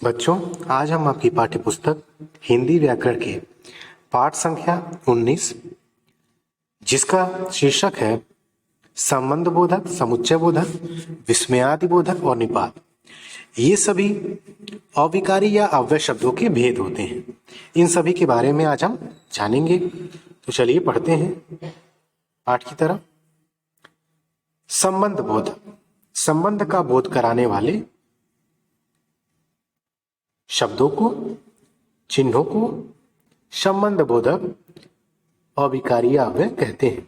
बच्चों, आज हम आपकी पाठ्य पुस्तक हिंदी व्याकरण के पाठ संख्या 19 जिसका शीर्षक है संबंध बोधक, समुच्चय बोधक, विस्मयादि बोधक और निपात, ये सभी अविकारी या अव्यय शब्दों के भेद होते हैं। इन सभी के बारे में आज हम जानेंगे। तो चलिए पढ़ते हैं पाठ की तरफ। संबंध बोधक, संबंध का बोध कराने वाले शब्दों को, चिन्हों को संबंध बोधक अविकारी या अव्यय कहते हैं।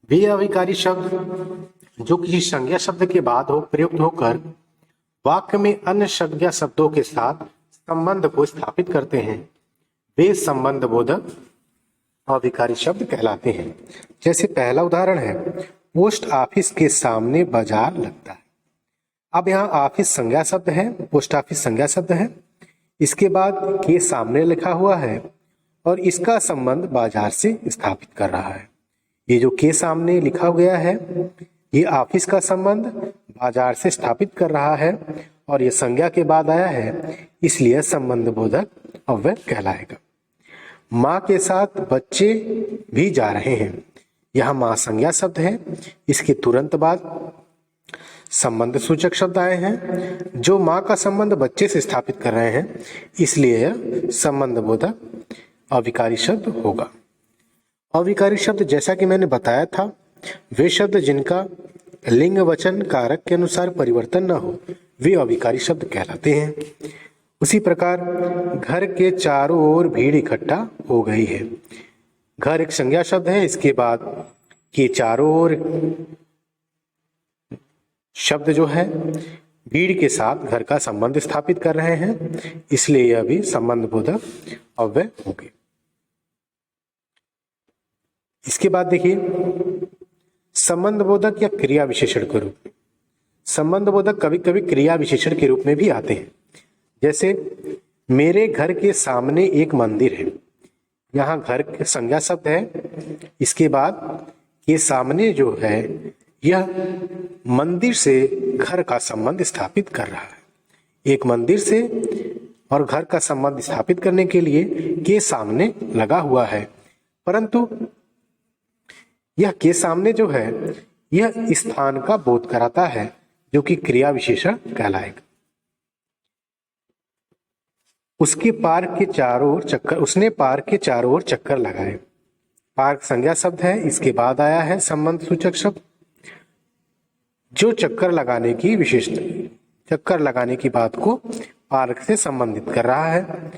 वे अविकारी शब्द जो किसी संज्ञा शब्द के बाद हो प्रयुक्त होकर वाक्य में अन्य संज्ञा शब्दों के साथ संबंध को स्थापित करते हैं, वे संबंध बोधक अविकारी शब्द कहलाते हैं। जैसे पहला उदाहरण है, पोस्ट ऑफिस के सामने बाजार लगता है। अब यहाँ ऑफिस संज्ञा शब्द है, पोस्ट ऑफिस संज्ञा शब्द है, इसके बाद के सामने लिखा हुआ है और इसका संबंध बाजार से स्थापित कर रहा है। ये जो के सामने लिखा गया है ये ऑफिस का संबंध बाजार से स्थापित कर रहा है और ये संज्ञा के बाद आया है, इसलिए संबंध बोधक अव्यय कहलाएगा। माँ के साथ बच्चे भी जा रहे हैं, यहाँ माँ संज्ञा शब्द है, इसके तुरंत बाद संबंध सूचक शब्द आए हैं जो माँ का संबंध बच्चे से स्थापित कर रहे हैं, इसलिए यह संबंध बोधक अविकारी शब्द होगा। अविकारी शब्द जैसा कि मैंने बताया था, वे शब्द जिनका लिंग वचन कारक के अनुसार परिवर्तन न हो वे अविकारी शब्द कहलाते हैं। उसी प्रकार घर के चारों ओर भीड़ इकट्ठा हो गई है। घर एक संज्ञा शब्द है, इसके बाद के चारों ओर शब्द जो है भीड़ के साथ घर का संबंध स्थापित कर रहे हैं, इसलिए यह भी संबंध बोधक अव्यय होंगे। इसके बाद देखिए संबंध बोधक या क्रिया विशेषण के रूप में। संबंध बोधक कभी कभी क्रिया विशेषण के रूप में भी आते हैं। जैसे मेरे घर के सामने एक मंदिर है, यहाँ घर के संज्ञा शब्द है, इसके बाद के सामने जो है यह मंदिर से घर का संबंध स्थापित कर रहा है। एक मंदिर से और घर का संबंध स्थापित करने के लिए के सामने लगा हुआ है, परंतु यह के सामने जो है यह स्थान का बोध कराता है जो कि क्रिया विशेषण कहलाएगा। उसके पार्क के चारों ओर चक्कर, उसने पार्क के चारों ओर चक्कर लगाए। पार्क संज्ञा शब्द है, इसके बाद आया है संबंध सूचक शब्द जो चक्कर लगाने की विशेषता, चक्कर लगाने की बात को पार्क से संबंधित कर रहा है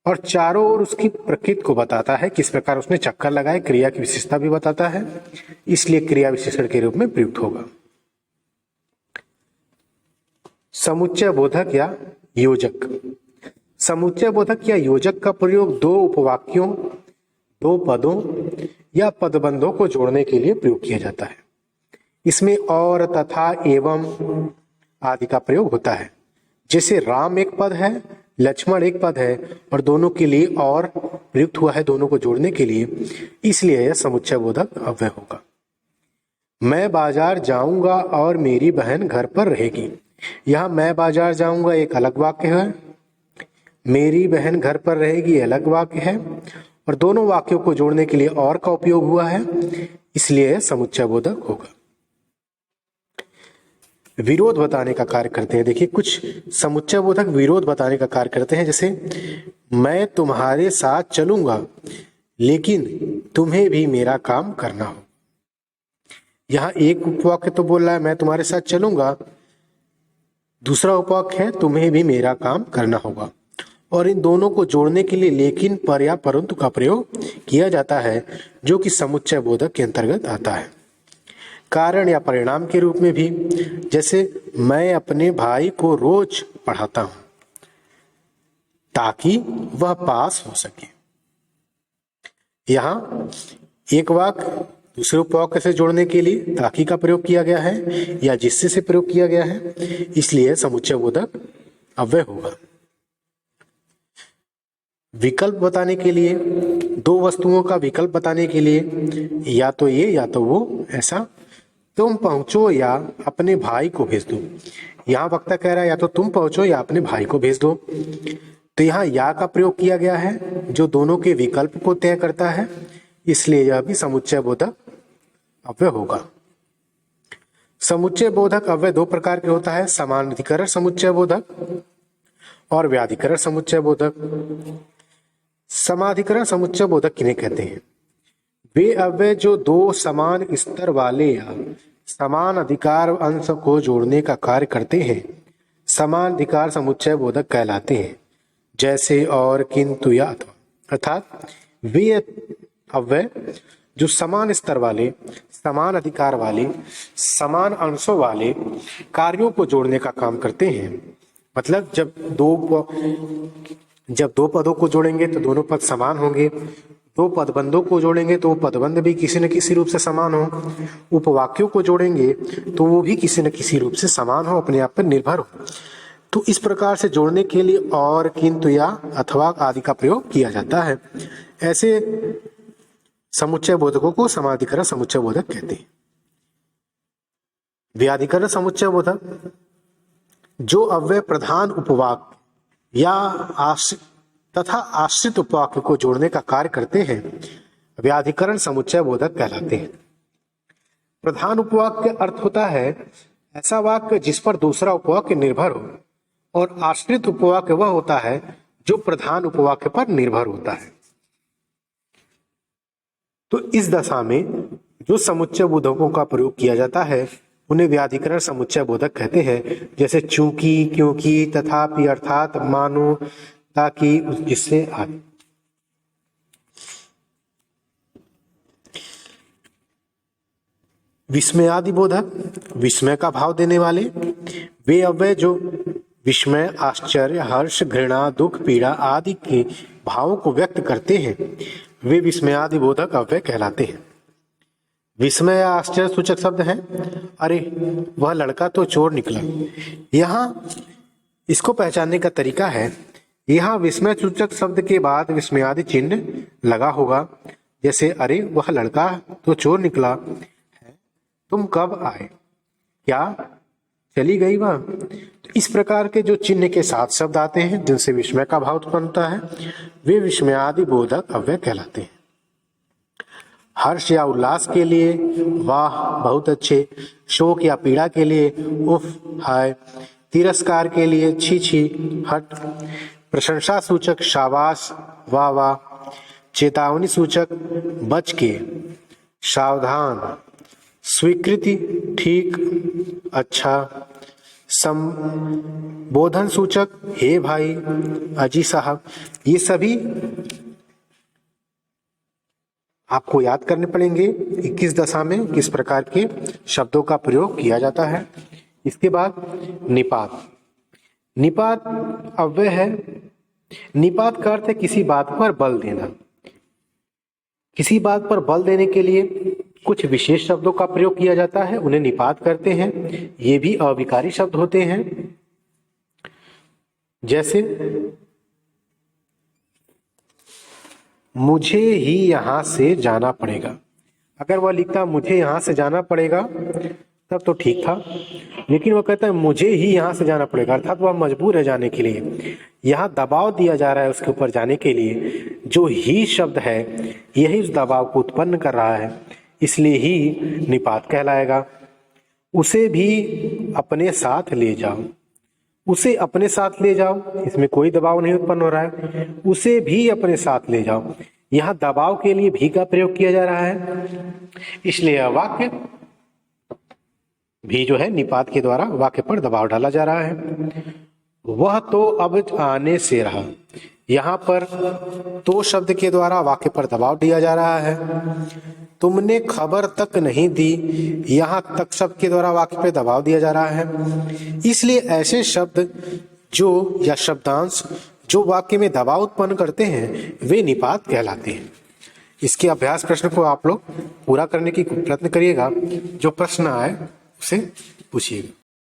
और चारों ओर उसकी प्रकृति को बताता है, किस प्रकार उसने चक्कर लगाए, क्रिया की विशेषता भी बताता है, इसलिए क्रिया विशेषण के रूप में प्रयुक्त होगा। समुच्चय बोधक या योजक। समुच्चय बोधक या योजक का प्रयोग दो उपवाक्यों, दो पदों या पदबंधों को जोड़ने के लिए प्रयोग किया जाता है। इसमें और, तथा, एवं आदि का प्रयोग होता है। जैसे राम एक पद है, लक्ष्मण एक पद है और दोनों के लिए और प्रयुक्त हुआ है, दोनों को जोड़ने के लिए, इसलिए यह समुच्चय बोधक अव्यय होगा। मैं बाजार जाऊंगा और मेरी बहन घर पर रहेगी। यहाँ मैं बाजार जाऊंगा एक अलग वाक्य है, मेरी बहन घर पर रहेगी अलग वाक्य है और दोनों वाक्यों को जोड़ने के लिए और का उपयोग हुआ है, इसलिए यह समुच्चय बोधक होगा। विरोध बताने का कार्य करते हैं। देखिए कुछ समुच्चय बोधक विरोध बताने का कार्य करते हैं। जैसे मैं तुम्हारे साथ चलूंगा लेकिन तुम्हें भी मेरा काम करना हो। यहाँ एक उपवाक्य तो बोल रहा है मैं तुम्हारे साथ चलूंगा, दूसरा उपवाक्य है तुम्हें भी मेरा काम करना होगा और इन दोनों को जोड़ने के लिए लेकिन, पर या परंतु का प्रयोग किया जाता है जो कि समुच्चय बोधक के अंतर्गत आता है। कारण या परिणाम के रूप में भी, जैसे मैं अपने भाई को रोज पढ़ाता हूं ताकि वह पास हो सके। यहां एक वाक्य दूसरे उपवाक्य से जोड़ने के लिए ताकि का प्रयोग किया गया है या जिससे से प्रयोग किया गया है, इसलिए समुच्चय बोधक अव्यय होगा। विकल्प बताने के लिए, दो वस्तुओं का विकल्प बताने के लिए या तो ये या तो वो, ऐसा तुम पहुंचो या अपने भाई को भेज दो। यहाँ वक्ता कह रहा है या तो तुम पहुंचो या अपने भाई को भेज दो। तो यहाँ या का प्रयोग किया गया है जो दोनों के विकल्प को तय करता है, इसलिए यह भी समुच्चय बोधक अव्यय होगा। समुच्चय बोधक अव्यय दो प्रकार के होता है, समानाधिकरण समुच्चय बोधक और व्याधिकरण समुच्चय बोधक। समाधिकरण समुच्चय बोधक किन्हें कहते हैं? वे अव्यय जो दो समान स्तर वाले या समान अधिकार अंश को जोड़ने का कार्य करते हैं समान अधिकार समुच्चय बोधक कहलाते हैं, जैसे और, किंतु या अथवा। अर्थात वे अव्यय जो समान स्तर वाले, समान अधिकार वाले, समान अंशों वाले कार्यों को जोड़ने का काम करते हैं। मतलब जब दो पदों को जोड़ेंगे तो दोनों पद समान होंगे, दो पदबंधों को जोड़ेंगे तो वो पदबंध भी किसी न किसी रूप से समान हो, उपवाक्यों को जोड़ेंगे तो वो भी किसी न किसी रूप से समान हो, अपने आप पर निर्भर हो। तो इस प्रकार से जोड़ने के लिए और, किंतु या अथवा आदि का प्रयोग किया जाता है। ऐसे समुच्चय बोधकों को समाधिकरण समुच्चय बोधक कहते हैं। व्याधिकरण समुच्चय बोधक जो अव्यय प्रधान उपवाक्य या आश्रित उपवाक्य को जोड़ने का कार्य करते हैं व्याधिकरण समुच्चय बोधक कहलाते हैं। प्रधान उपवाक्य अर्थ होता है ऐसा वाक्य जिस पर दूसरा उपवाक्य निर्भर हो, और आश्रित उपवाक्य वह होता है जो प्रधान उपवाक्य पर निर्भर होता है। तो इस दशा में जो समुच्चय बोधकों का प्रयोग किया जाता है उन्हें व्याधिकरण समुच्चय बोधक कहते हैं, जैसे चूंकि, क्योंकि, तथापि, अर्थात, मानो, ताकि, जिससे आदि। विस्मयादि बोधक विस्मय का भाव देने वाले वे अव्यय जो विस्मय, आश्चर्य, हर्ष, घृणा, दुख, पीड़ा आदि के भावों को व्यक्त करते हैं वे विस्मयादि बोधक अव्यय कहलाते हैं। विस्मय आश्चर्य सूचक शब्द है, अरे वह लड़का तो चोर निकला। यहाँ इसको पहचानने का तरीका है, यहाँ विस्मय सूचक शब्द के बाद विस्मयादि चिन्ह लगा होगा, जैसे अरे वह लड़का तो चोर निकला है, तुम कब आए, क्या चली गई वह। तो इस प्रकार के जो चिन्ह के साथ शब्द आते हैं जिनसे विस्मय का भाव उत्पन्न होता है वे विस्मयादि बोधक अव्यय कहलाते हैं। हर्ष या उल्लास के लिए वाह बहुत अच्छे, शोक या पीड़ा के लिए उफ हाय, तिरस्कार के लिए छी छी हट, प्रशंसा सूचक शाबाश वाह वाह, चेतावनी सूचक बच के सावधान, स्वीकृति ठीक अच्छा, संबोधन सूचक हे भाई अजी साहब, ये सभी आपको याद करने पड़ेंगे 21 दशा में किस प्रकार के शब्दों का प्रयोग किया जाता है। इसके बाद निपात। निपात अव्यय है। निपात का अर्थ है किसी बात पर बल देना। किसी बात पर बल देने के लिए कुछ विशेष शब्दों का प्रयोग किया जाता है, उन्हें निपात करते हैं। ये भी अविकारी शब्द होते हैं, जैसे मुझे ही यहां से जाना पड़ेगा। अगर वह लिखता मुझे यहां से जाना पड़ेगा तब तो ठीक था, लेकिन वह कहता है मुझे ही यहां से जाना पड़ेगा, अर्थात वह मजबूर है जाने के लिए। यहाँ दबाव दिया जा रहा है उसके ऊपर जाने के लिए। जो ही शब्द है यही उस दबाव को उत्पन्न कर रहा है, इसलिए ही निपात कहलाएगा। उसे भी अपने साथ ले जाओ। उसे अपने साथ ले जाओ, इसमें कोई दबाव नहीं उत्पन्न हो रहा है। उसे भी अपने साथ ले जाओ, यहाँ दबाव के लिए भी का प्रयोग किया जा रहा है, इसलिए यह वाक्य भी जो है निपात के द्वारा वाक्य पर दबाव डाला जा रहा है। वह तो अब आने से रहा, यहाँ पर तो शब्द के द्वारा वाक्य पर दबाव दिया जा रहा है। तुमने खबर तक नहीं दी, यहाँ तक शब्द के द्वारा वाक्य पर दबाव दिया जा रहा है। इसलिए ऐसे शब्द जो या शब्दांश जो वाक्य में दबाव उत्पन्न करते हैं वे निपात कहलाते हैं। इसके अभ्यास प्रश्न को आप लोग पूरा करने की प्रयत्न करिएगा। जो प्रश्न आए उसे पूछिएगा।